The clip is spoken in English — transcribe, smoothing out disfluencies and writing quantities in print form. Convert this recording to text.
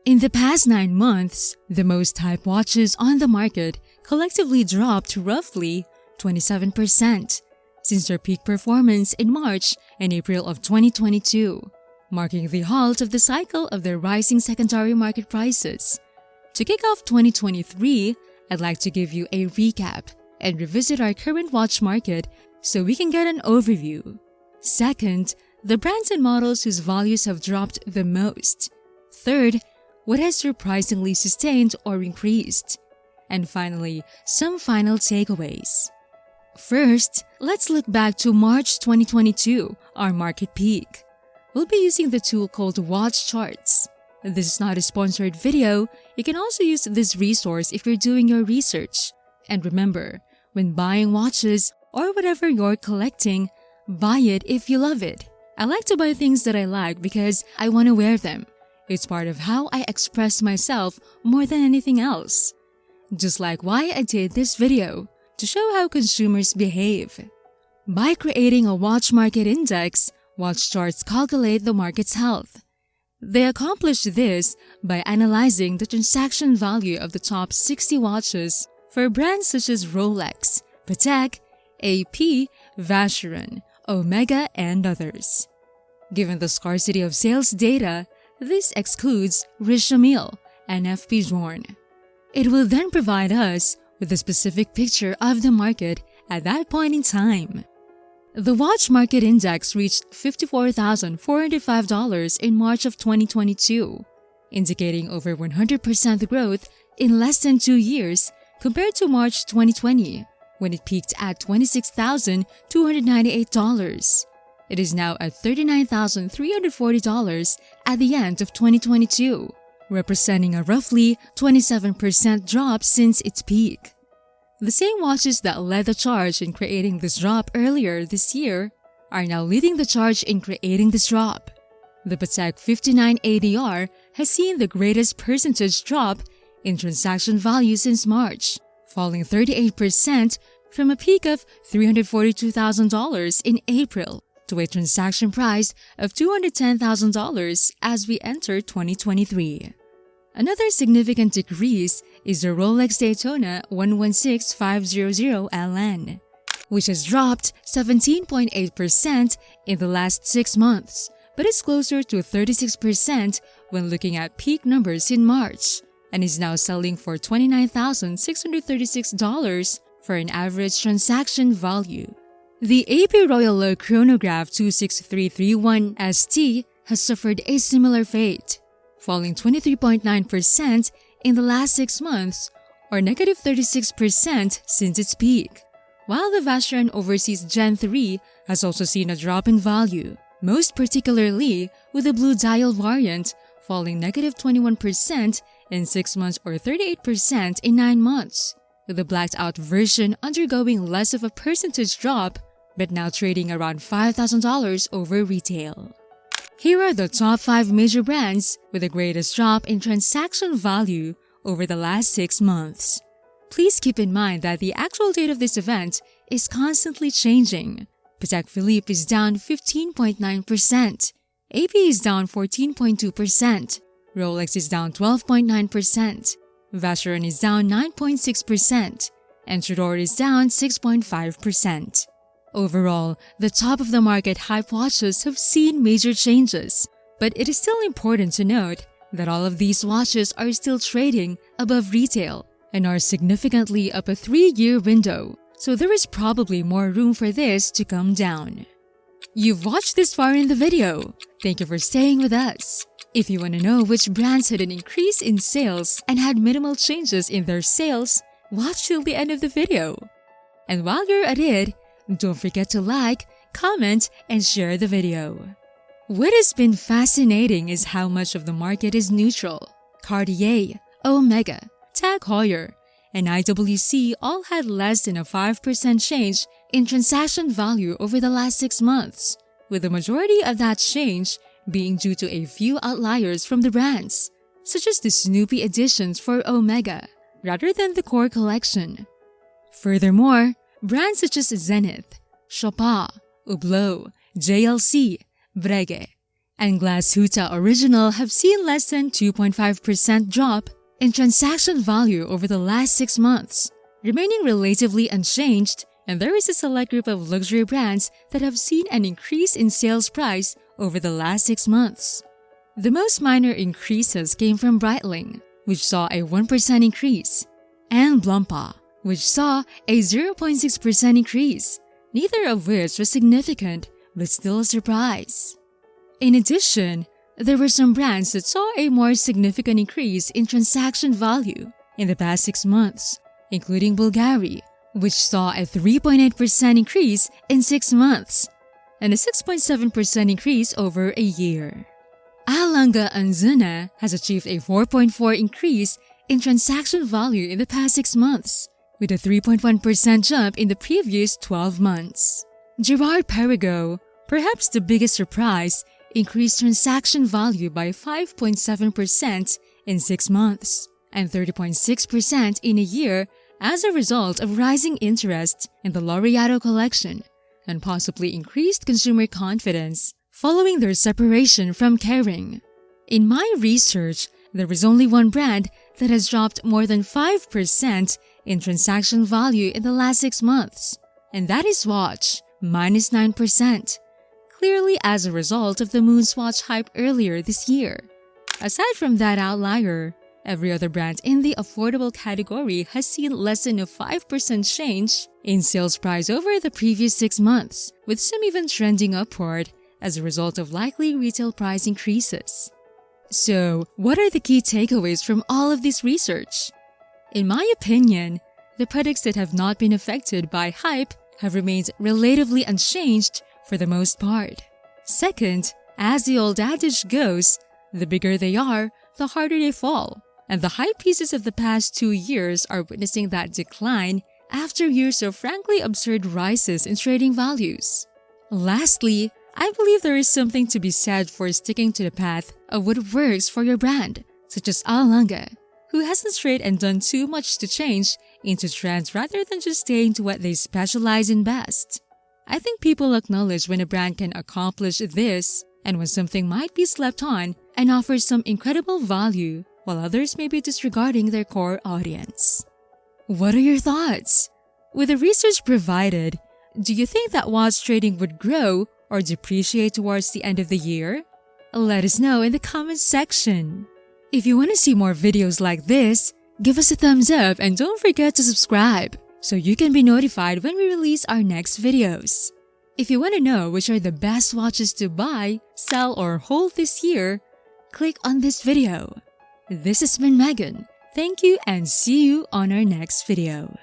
In the past 9 months, the most hyped watches on the market collectively dropped roughly 27% since their peak performance in March and April of 2022, marking the halt of the cycle of their rising secondary market prices. To kick off 2023, I'd like to give you a recap and revisit our current watch market so we can get an overview. Second, the brands and models whose values have dropped the most. Third, what has surprisingly sustained or increased. And finally, some final takeaways. First, let's look back to March 2022, our market peak. We'll be using the tool called Watch Charts. This is not a sponsored video. You can also use this resource if you're doing your research. And remember, when buying watches or whatever you're collecting, buy it if you love it. I like to buy things that I like because I want to wear them. It's part of how I express myself more than anything else. Just like why I did this video, to show how consumers behave. By creating a watch market index, Watch Charts calculate the market's health. They accomplish this by analyzing the transaction value of the top 60 watches for brands such as Rolex, Patek, AP, Vacheron, Omega, and others. Given the scarcity of sales data, this excludes Richemille and Vacheron. It will then provide us with a specific picture of the market at that point in time. The watch market index reached $54,405 in March of 2022, indicating over 100% growth in less than 2 years compared to March 2020, when it peaked at $26,298. It is now at $39,340 at the end of 2022, representing a roughly 27% drop since its peak. The same watches that led the charge in creating this drop earlier this year are now leading the charge in creating this drop. The Patek 59 ADR has seen the greatest percentage drop in transaction value since March, falling 38% from a peak of $342,000 in April to a transaction price of $210,000 as we enter 2023. Another significant decrease is the Rolex Daytona 116500 LN, which has dropped 17.8% in the last 6 months, but is closer to 36% when looking at peak numbers in March, and is now selling for $29,636 for an average transaction value. The AP Royal Low Chronograph 26331 ST has suffered a similar fate, falling 23.9% in the last 6 months or negative 36% since its peak, while the Vacheron Overseas Gen 3 has also seen a drop in value, most particularly with the blue dial variant falling negative 21% in 6 months or 38% in 9 months, with the blacked out version undergoing less of a percentage drop but now trading around $5,000 over retail. Here are the top 5 major brands with the greatest drop in transaction value over the last 6 months. Please keep in mind that the actual date of this event is constantly changing. Patek Philippe is down 15.9%, AP is down 14.2%, Rolex is down 12.9%, Vacheron is down 9.6%, and Tudor is down 6.5%. Overall, the top of the market hype watches have seen major changes, but it is still important to note that all of these watches are still trading above retail and are significantly up a 3-year window, so there is probably more room for this to come down. You've watched this far in the video. Thank you for staying with us. If you want to know which brands had an increase in sales and had minimal changes in their sales, watch till the end of the video. And while you're at it, don't forget to like, comment, and share the video. What has been fascinating is how much of the market is neutral. Cartier, Omega, Tag Heuer, and IWC all had less than a 5% change in transaction value over the last 6 months, with the majority of that change being due to a few outliers from the brands, such as the Snoopy editions for Omega, rather than the core collection. Furthermore, brands such as Zenith, Chopin, Hublot, JLC, Breguet, and Glass Huta Original have seen less than 2.5% drop in transaction value over the last 6 months, remaining relatively unchanged, and there is a select group of luxury brands that have seen an increase in sales price over the last 6 months. The most minor increases came from Breitling, which saw a 1% increase, and Blancpain, which saw a 0.6% increase, neither of which was significant but still a surprise. In addition, there were some brands that saw a more significant increase in transaction value in the past 6 months, including Bulgari, which saw a 3.8% increase in 6 months and a 6.7% increase over a year. Alanga and Zuna has achieved a 4.4% increase in transaction value in the past 6 months, with a 3.1% jump in the previous 12 months. Girard Perregaux, perhaps the biggest surprise, increased transaction value by 5.7% in 6 months and 30.6% in a year as a result of rising interest in the Laureato collection and possibly increased consumer confidence following their separation from Kering. In my research, there is only one brand that has dropped more than 5% in transaction value in the last 6 months, and that is Swatch, minus 9%, clearly as a result of the Moon Swatch hype earlier this year. Aside from that outlier, every other brand in the affordable category has seen less than a 5% change in sales price over the previous 6 months, with some even trending upward as a result of likely retail price increases. So, what are the key takeaways from all of this research? In my opinion, the products that have not been affected by hype have remained relatively unchanged for the most part. Second, as the old adage goes, the bigger they are, the harder they fall, and the hype pieces of the past 2 years are witnessing that decline after years of frankly absurd rises in trading values. Lastly, I believe there is something to be said for sticking to the path of what works for your brand, such as Alanga, who hasn't strayed and done too much to change into trends rather than just staying to what they specialize in best. I think people acknowledge when a brand can accomplish this and when something might be slept on and offers some incredible value while others may be disregarding their core audience. What are your thoughts? With the research provided, do you think that watch trading would grow or depreciate towards the end of the year? Let us know in the comments section. If you want to see more videos like this, give us a thumbs up and don't forget to subscribe so you can be notified when we release our next videos. If you want to know which are the best watches to buy, sell, or hold this year, click on this video. This has been Megan. Thank you and see you on our next video.